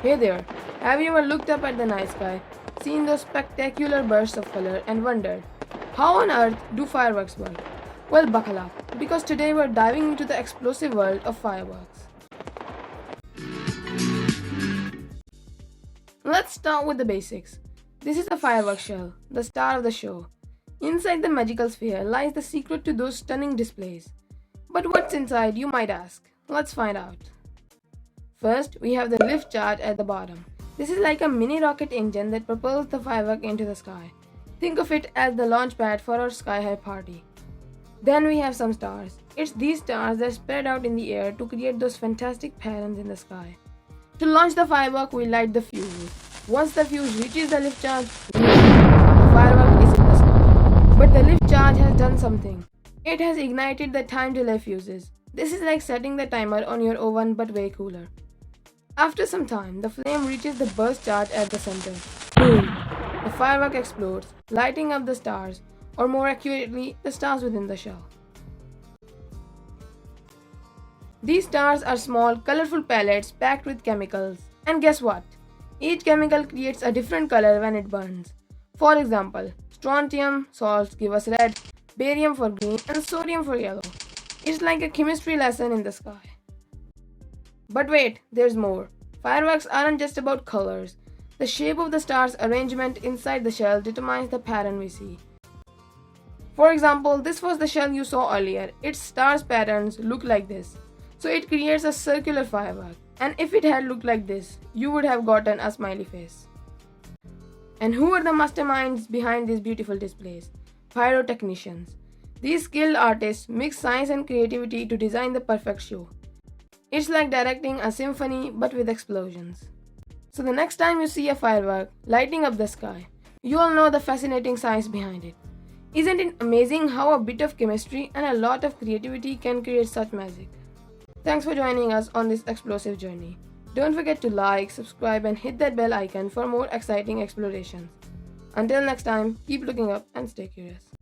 Hey there, have you ever looked up at the night sky, seen those spectacular bursts of color, and wondered, how on earth do fireworks work? Well, buckle up, because today we're diving into the explosive world of fireworks. Let's start with the basics. This is a fireworks shell, the star of the show. Inside the magical sphere lies the secret to those stunning displays. But what's inside, you might ask? Let's find out. First, we have the lift charge at the bottom. This is like a mini rocket engine that propels the firework into the sky. Think of it as the launch pad for our sky high party. Then we have some stars. It's these stars that spread out in the air to create those fantastic patterns in the sky. To launch the firework, we light the fuse. Once the fuse reaches the lift charge, the firework is in the sky. But the lift charge has done something. It has ignited the time delay fuses. This is like setting the timer on your oven but way cooler. After some time, the flame reaches the burst charge at the center. Boom! The firework explodes, lighting up the stars, or more accurately, the stars within the shell. These stars are small, colorful pellets packed with chemicals. And guess what? Each chemical creates a different color when it burns. For example, strontium salts give us red, barium for green, and sodium for yellow. It's like a chemistry lesson in the sky. But wait, there's more. Fireworks aren't just about colors. The shape of the star's arrangement inside the shell determines the pattern we see. For example, this was the shell you saw earlier. Its star's patterns look like this. So it creates a circular firework. And if it had looked like this, you would have gotten a smiley face. And who are the masterminds behind these beautiful displays? Pyrotechnicians. These skilled artists mix science and creativity to design the perfect show. It's like directing a symphony but with explosions. So the next time you see a firework lighting up the sky, you'll know the fascinating science behind it. Isn't it amazing how a bit of chemistry and a lot of creativity can create such magic? Thanks for joining us on this explosive journey. Don't forget to like, subscribe, and hit that bell icon for more exciting explorations. Until next time, keep looking up and stay curious.